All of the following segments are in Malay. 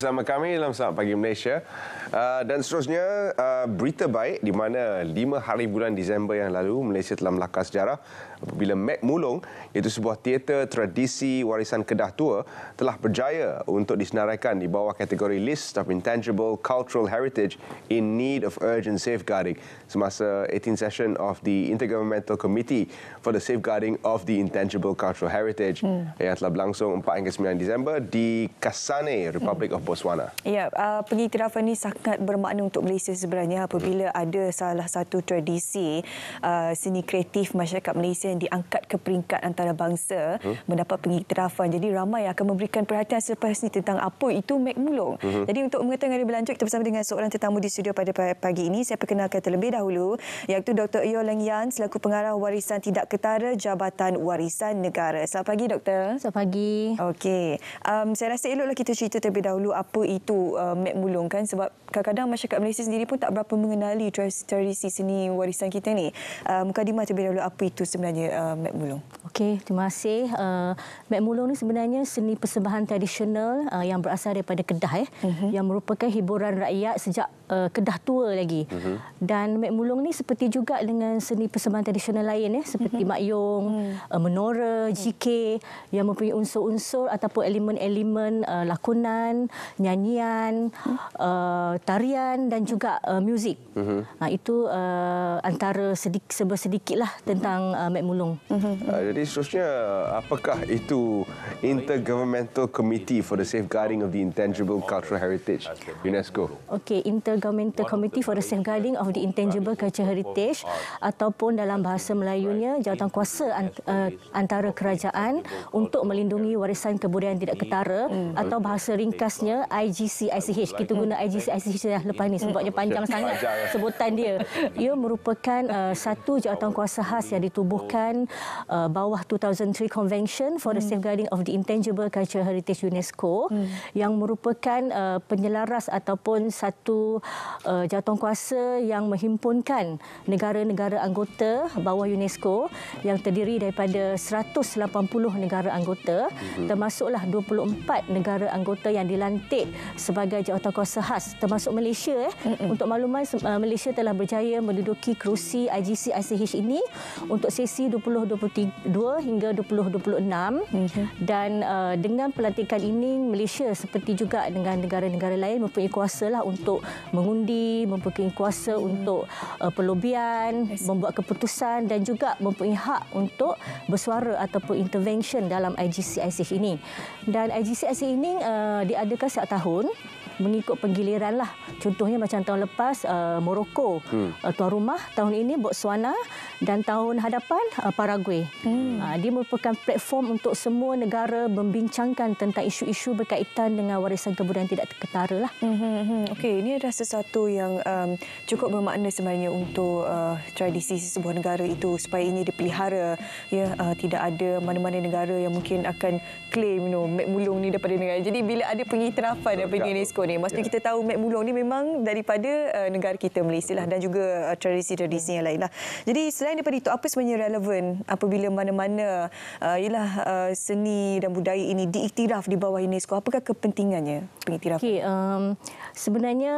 Bersama kami dalam Selamat Pagi Malaysia dan seterusnya berita baik di mana 5 hari bulan Disember yang lalu Malaysia telah melakar sejarah apabila Mek Mulong, iaitu sebuah teater tradisi warisan Kedah tua, telah berjaya untuk disenaraikan di bawah kategori List of Intangible Cultural Heritage in Need of Urgent Safeguarding semasa 18th session of the Intergovernmental Committee for the Safeguarding of the Intangible Cultural Heritage yang telah berlangsung 4 hingga 9 Disember di Kasane, Republic of Botswana. Ya, pengiktirafan ini sangat bermakna untuk Malaysia sebenarnya apabila ada salah satu tradisi seni kreatif masyarakat Malaysia yang diangkat ke peringkat antarabangsa mendapat pengiktirafan. Jadi ramai akan memberikan perhatian selepas ini tentang apa itu Mek Mulong. Jadi untuk mengetahui lebih lanjut, kita bersama dengan seorang tetamu di studio pada pagi ini. Saya perkenalkan terlebih dahulu iaitu Dr. Eo Leng Yan selaku pengarah warisan tidak ketara Jabatan Warisan Negara. Selamat pagi, Doktor. Selamat pagi. Okey. Saya rasa eloklah kita cerita terlebih dahulu apa itu Mek Mulong, kan, sebab kadang-kadang masyarakat Malaysia sendiri pun tak berapa mengenali tradisi seni warisan kita ni. Mukadimah terlebih dahulu, apa itu sebenarnya Mek Mulong? Okey, terima kasih. Mek Mulong ni sebenarnya seni persembahan tradisional yang berasal daripada Kedah yang merupakan hiburan rakyat sejak Kedah tua lagi. Dan Mek Mulong ni seperti juga dengan seni persembahan tradisional lain seperti makyong, menora, JK yang mempunyai unsur-unsur ataupun elemen-elemen lakonan, nyanyian, tarian dan juga muzik. Itu antara sedikitlah tentang Mek Mulong. Jadi seterusnya, apakah itu Intergovernmental Committee for the Safeguarding of the Intangible Cultural Heritage, UNESCO? Okey, Intergovernmental Committee for the Safeguarding of the Intangible Cultural Heritage ataupun dalam bahasa Melayunya jawatankuasa antara kerajaan untuk melindungi warisan kebudayaan tidak ketara atau bahasa ringkasnya IGC-ICH. Kita guna IGC-ICH dah lepas ni sebabnya panjang sangat sebutan dia. Ia merupakan satu jawatankuasa khas yang ditubuhkan bawah 2003 Convention for the Safeguarding of the Intangible Cultural Heritage UNESCO yang merupakan penyelaras ataupun satu jawatankuasa yang menghimpunkan negara-negara anggota bawah UNESCO yang terdiri daripada 180 negara anggota, termasuklah 24 negara anggota yang dilantik sebagai jawatankuasa khas, termasuk Malaysia. Untuk makluman, Malaysia telah berjaya menduduki kerusi IGC-ICH ini untuk sesi 2022 hingga 2026 dan dengan pelantikan ini Malaysia seperti juga dengan negara-negara lain mempunyai kuasa untuk mengundi, mempunyai kuasa untuk perlobian, membuat keputusan dan juga mempunyai hak untuk bersuara ataupun intervention dalam IGC-ICH ini. Dan IGC-ICH ini diadakan setiap tahun mengikut penggiliran lah. Contohnya macam tahun lepas Morocco tuan rumah, tahun ini Botswana dan tahun hadapan Paraguay. Dia merupakan platform untuk semua negara membincangkan tentang isu-isu berkaitan dengan warisan kebudayaan tidak ketara lah. Okey, ini adalah sesuatu yang cukup bermakna sebenarnya untuk tradisi sebuah negara itu supaya ini dipelihara. Tidak ada mana-mana negara yang mungkin akan claim Mek Mulong ni daripada negara. Jadi bila ada pengiktirafan daripada UNESCO ni, maksudnya kita tahu Mek Mulong ni memang daripada negara kita Malaysia lah dan juga tradisi-tradisi yang lain lah. Jadi selain daripada itu, apa sebenarnya relevan apabila mana-mana seni dan budaya ini diiktiraf di bawah UNESCO? Apakah kepentingannya pengiktirafan? Okey, sebenarnya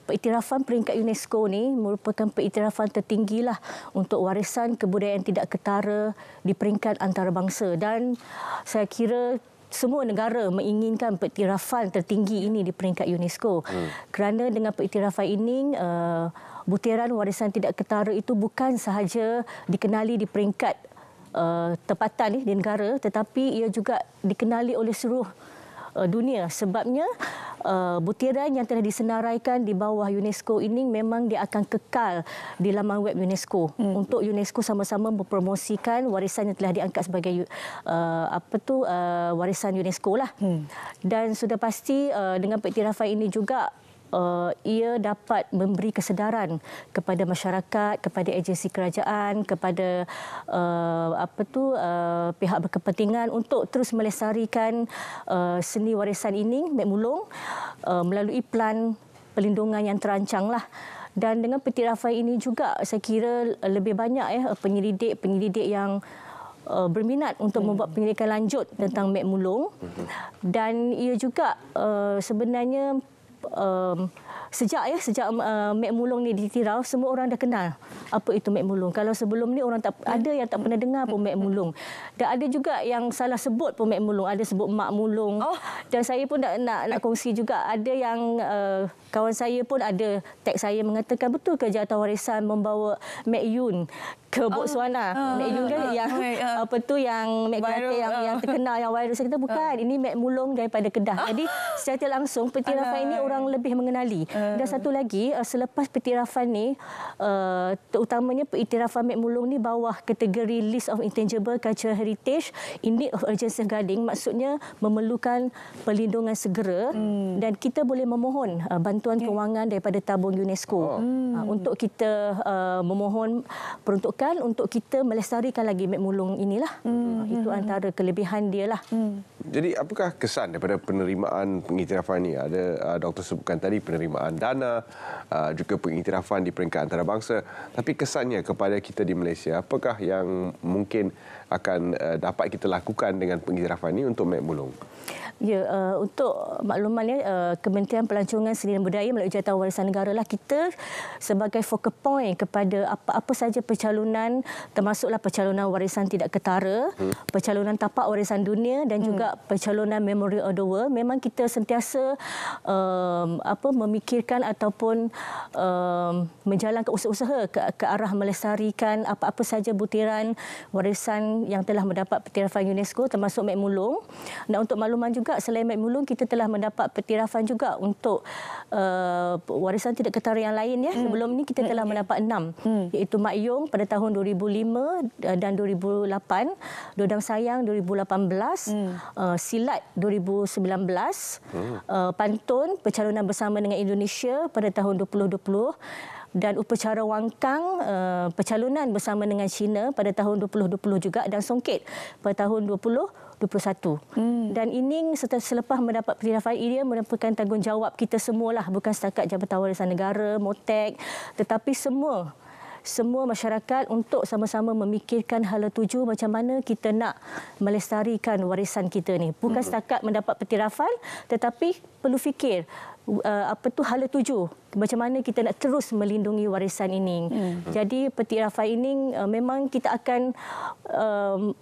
pengiktirafan peringkat UNESCO ni merupakan pengiktirafan tertinggilah untuk warisan kebudayaan tidak ketara di peringkat antarabangsa, dan saya kira semua negara menginginkan pengiktirafan tertinggi ini di peringkat UNESCO. Kerana dengan pengiktirafan ini butiran warisan tidak ketara itu bukan sahaja dikenali di peringkat tempatan di negara, tetapi ia juga dikenali oleh seluruh dunia. Sebabnya butiran yang telah disenaraikan di bawah UNESCO ini memang dia akan kekal di laman web UNESCO untuk UNESCO sama-sama mempromosikan warisan yang telah diangkat sebagai warisan UNESCO lah. Dan sudah pasti dengan pengiktirafan ini juga ia dapat memberi kesedaran kepada masyarakat, kepada agensi kerajaan, kepada pihak berkepentingan untuk terus melestarikan seni warisan ini, Mek Mulong, melalui plan perlindungan yang terancang lah. Dan dengan pengiktirafan ini juga saya kira lebih banyak penyelidik yang berminat untuk membuat penyelidikan lanjut tentang Mek Mulong. Dan ia juga sebenarnya sejak Mek Mulong ni ditirau, semua orang dah kenal apa itu Mek Mulong. Kalau sebelum ni orang tak ada yang tak pernah dengar pun Mek Mulong. Dan ada juga yang salah sebut pun Mek Mulong, ada sebut Mak Mulong. Dan saya pun nak kongsi juga, ada yang kawan saya pun ada teks saya mengatakan, betul ke Jawatanwarisan membawa Mek Yun ke Botswana? Mek Yun kan yang apa tu, yang Mek Kelantan yang terkenal, yang viral. Saya kata bukan, ini Mek Mulong daripada Kedah. Jadi secara langsung petirafan ini orang lebih mengenali. Dan satu lagi, selepas petirafan ni, terutamanya peiktirafan Mek Mulong ni bawah kategori List of Intangible Cultural Heritage in need of urgent safeguarding, maksudnya memerlukan perlindungan segera, dan kita boleh memohon bantuan kewangan daripada tabung UNESCO untuk kita memohon peruntukan untuk kita melestarikan lagi Mek Mulong inilah. Itu antara kelebihan dia lah. Jadi apakah kesan daripada penerimaan pengiktirafan ini? Ada doktor sebutkan tadi penerimaan dana, juga pengiktirafan di peringkat antarabangsa. Tapi kesannya kepada kita di Malaysia, apakah yang mungkin akan dapat kita lakukan dengan pengiktirafan ini untuk Mek Mulong? Ya, untuk maklumannya, Kementerian Pelancongan Seni dan Budaya melalui Jawatanwarisan Negara lah, kita sebagai focal point kepada apa-apa saja pencalonan, termasuklah pencalonan warisan tidak ketara, pencalonan tapak warisan dunia dan juga pencalonan Memorial of the World. Memang kita sentiasa memikirkan ataupun menjalankan usaha-usaha ke arah melestarikan apa-apa saja butiran warisan yang telah mendapat petirafan UNESCO, termasuk Mek Mulong. Dan untuk makluman juga, selain Mek Mulong, kita telah mendapat petirafan juga untuk warisan tidak ketara yang lain. Sebelum ini kita telah mendapat 6, iaitu Mak Yong pada tahun 2005 dan 2008, Dodang Sayang 2018, Silat 2019, Pantun pencalonan bersama dengan Indonesia pada tahun 2020, dan upacara Wangkang pencalonan bersama dengan China pada tahun 2020 juga, dan Songket pada tahun 2021. Dan ini selepas mendapat petirafan ini merupakan tanggungjawab kita semualah, bukan setakat Jawatanwarisan Negara, MOTEK, tetapi semua masyarakat untuk sama-sama memikirkan hala tuju macam mana kita nak melestarikan warisan kita ni. Bukan setakat mendapat petirafan, tetapi perlu fikir hala tuju, macam mana kita nak terus melindungi warisan ini. Jadi petirafan ini memang kita akan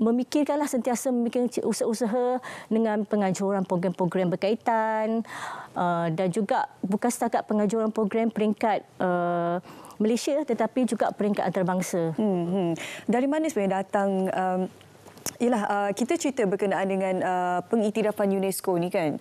memikirkanlah, sentiasa memikirkan usaha-usaha dengan penganjuran program-program berkaitan, dan juga bukan setakat penganjuran program peringkat Malaysia, tetapi juga peringkat antarabangsa. Dari mana sebenarnya datang kita cerita berkenaan dengan pengiktirafan UNESCO ni kan.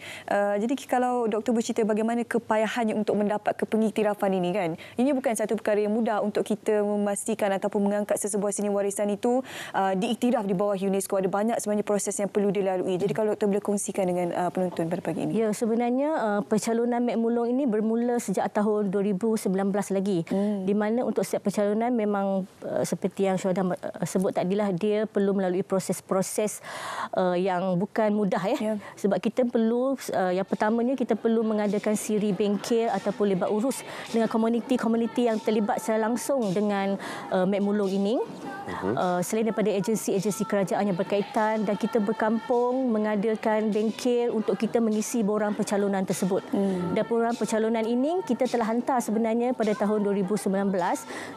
Jadi kalau doktor bercerita bagaimana kepayahannya untuk mendapat pengiktirafan ini kan. Ini bukan satu perkara yang mudah untuk kita memastikan ataupun mengangkat sesebuah seni warisan itu diiktiraf di bawah UNESCO. Ada banyak sebenarnya proses yang perlu dilalui. Jadi kalau doktor boleh kongsikan dengan penonton pada pagi ini. Ya, sebenarnya pencalonan Mek Mulong ini bermula sejak tahun 2019 lagi. Di mana untuk setiap pencalonan memang seperti yang Syuhada sebut tadilah, dia perlu melalui proses yang bukan mudah sebab kita perlu yang pertamanya kita perlu mengadakan siri bengkel ataupun libat urus dengan komuniti-komuniti yang terlibat secara langsung dengan Mek Mulong ini. Selain daripada agensi-agensi kerajaan yang berkaitan, dan kita berkampung mengadakan bengkel untuk kita mengisi borang pencalonan tersebut. Dan borang pencalonan ini kita telah hantar sebenarnya pada tahun 2019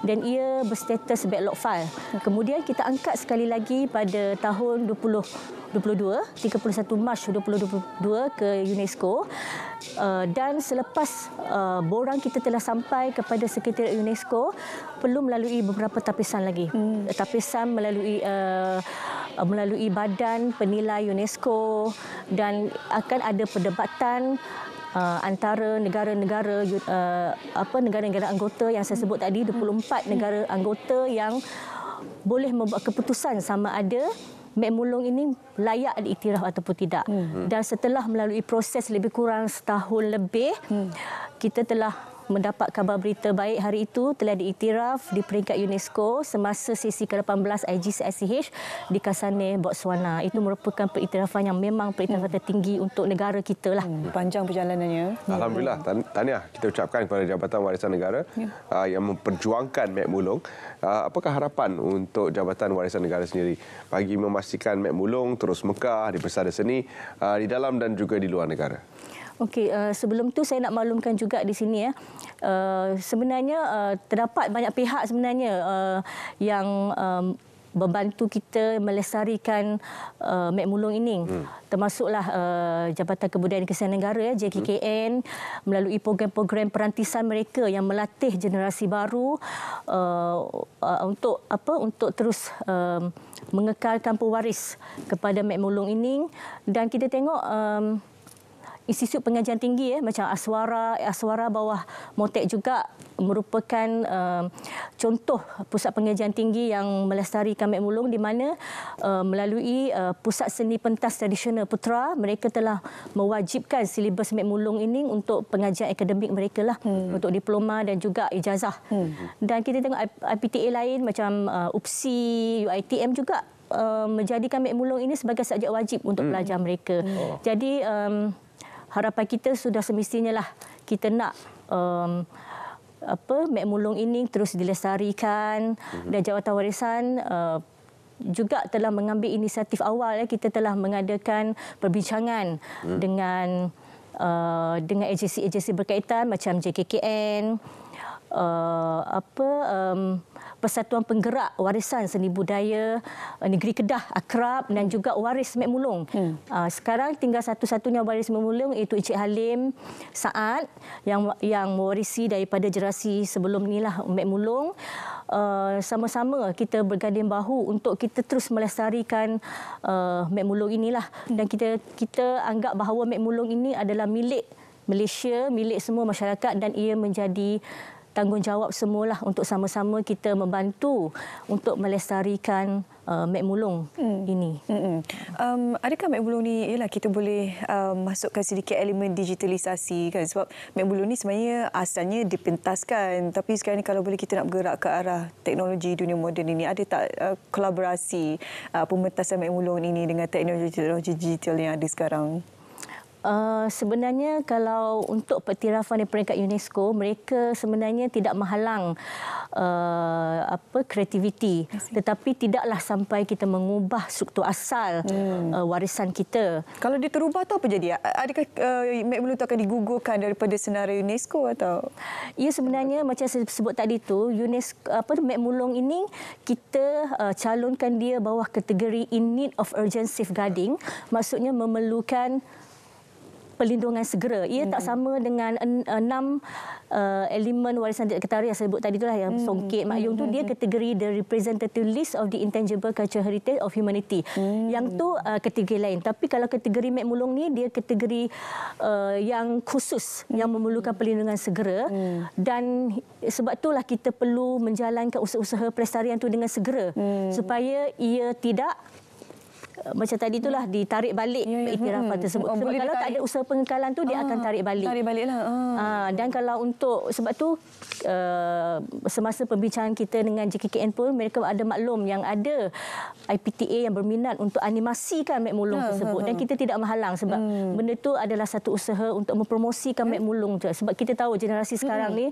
dan ia berstatus backlog file. Kemudian kita angkat sekali lagi pada tahun 31 Mac 2022 ke UNESCO, dan selepas borang kita telah sampai kepada Sekretariat UNESCO, perlu melalui beberapa tapisan lagi. Tapisan melalui badan penilai UNESCO, dan akan ada perdebatan antara negara-negara anggota yang saya sebut tadi, 24 negara anggota yang boleh membuat keputusan sama ada Mek Mulong ini layak diiktiraf ataupun tidak. Dan setelah melalui proses lebih kurang setahun lebih, kita telah mendapat kabar berita baik hari itu telah diiktiraf di peringkat UNESCO semasa sesi ke-18 IGCICH di Kasane, Botswana. Itu merupakan periktirafan yang memang periktirafan tertinggi untuk negara kita lah. Panjang perjalanannya. Alhamdulillah. Tahniah kita ucapkan kepada Jabatan Warisan Negara yang memperjuangkan Mek Mulong. Apakah harapan untuk Jabatan Warisan Negara sendiri bagi memastikan Mek Mulong terus mekar di pesada seni di dalam dan juga di luar negara? Okey, sebelum tu saya nak maklumkan juga di sini sebenarnya terdapat banyak pihak sebenarnya yang membantu kita melestarikan Mek Mulong ini. Termasuklah Jabatan Kebudayaan dan Kesihatan Negara JKKN melalui program-program perantisan mereka yang melatih generasi baru untuk terus mengekalkan pewaris kepada Mek Mulong ini. Dan kita tengok institut pengajian tinggi macam Aswara bawah Motek juga merupakan contoh pusat pengajian tinggi yang melestarikan Mek Mulong, di mana melalui Pusat Seni Pentas Tradisional Putra mereka telah mewajibkan silibus Mek Mulong ini untuk pengajian akademik mereka lah, untuk diploma dan juga ijazah. Dan kita tengok IPTA lain macam UPSI, UiTM juga menjadikan Mek Mulong ini sebagai subjek wajib untuk pelajar mereka. Jadi harapan kita sudah semestinya lah kita nak Mek Mulong ini terus dilestarikan, dan Jabatan Warisan juga telah mengambil inisiatif awal. Kita telah mengadakan perbincangan dengan agensi-agensi berkaitan macam JKKN, Persatuan Penggerak Warisan Seni Budaya Negeri Kedah Akrab, dan juga waris Mek Mulong. Sekarang tinggal satu-satunya waris Mek Mulong, iaitu Encik Halim Saad yang mewarisi daripada generasi sebelum inilah Mek Mulong. Sama-sama kita berganding bahu untuk kita terus melestarikan Mek Mulong inilah, dan kita anggap bahawa Mek Mulong ini adalah milik Malaysia, milik semua masyarakat, dan ia menjadi tanggungjawab semualah untuk sama-sama kita membantu untuk melestarikan Mek Mulong ini. Adakah Mek Mulong ni kita boleh masukkan sedikit elemen digitalisasi kan, sebab Mek Mulong ni sebenarnya asalnya dipentaskan, tapi sekarang ni kalau boleh kita nak bergerak ke arah teknologi dunia moden ini, ada tak kolaborasi pementasan Mek Mulong ini dengan teknologi digital yang ada sekarang? Sebenarnya kalau untuk periktirafan di peringkat UNESCO, mereka sebenarnya tidak menghalang kreativiti, tetapi tidaklah sampai kita mengubah struktur asal warisan kita. Kalau dia terubah tu apa jadi? Adakah Mek Mulong tu akan digugurkan daripada senarai UNESCO atau? Ya, sebenarnya macam saya sebut tadi tu, UNESCO Mek Mulong ini kita calonkan dia bawah kategori in need of urgent safeguarding, maksudnya memerlukan perlindungan segera. Ia tak sama dengan 6 elemen warisan tidak ketara yang saya sebut tadi itulah, yang Songket, Mak Yong tu dia kategori the representative list of the intangible cultural heritage of humanity. Yang tu kategori lain. Tapi kalau kategori Mek Mulong ni dia kategori yang khusus yang memerlukan perlindungan segera, dan sebab itulah kita perlu menjalankan usaha-usaha pelestarian tu dengan segera supaya ia tidak macam tadi itulah ditarik balik iktirafan tersebut. Sebab kalau tak ada usaha pengekalan tu dia akan tarik balik. Tarik baliklah. Dan kalau untuk sebab tu semasa perbincangan kita dengan JKKN pun mereka ada maklum yang ada IPTA yang berminat untuk animasikan Mek Mulong tersebut, dan kita tidak menghalang sebab benda tu adalah satu usaha untuk mempromosikan Mek Mulong je. Sebab kita tahu generasi sekarang ni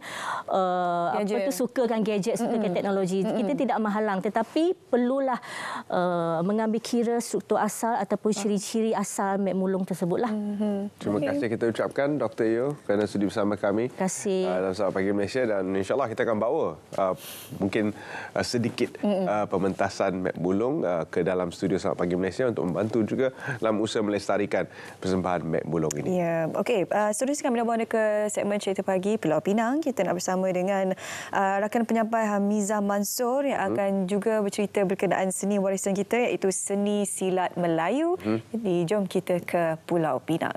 sukakan gadget, sukakan teknologi. Kita tidak menghalang, tetapi perlulah mengambil kira struktur asal ataupun ciri-ciri asal Mek Mulong tersebutlah. Terima kasih kita ucapkan Dr. Yeo kerana sudi bersama kami. Terima kasih. Dalam Selamat Pagi Malaysia, dan insyaAllah kita akan bawa mungkin sedikit pementasan Mek Mulong ke dalam studio Selamat Pagi Malaysia untuk membantu juga dalam usaha melestarikan persembahan Mek Mulong ini. Ya, okey. Seterusnya kami nak bawa anda ke segmen Cerita Pagi Pulau Pinang. Kita nak bersama dengan rakan penyampai Hamizah Mansor yang akan juga bercerita berkenaan seni warisan kita, iaitu seni silat Melayu. Jadi jom kita ke Pulau Pinang.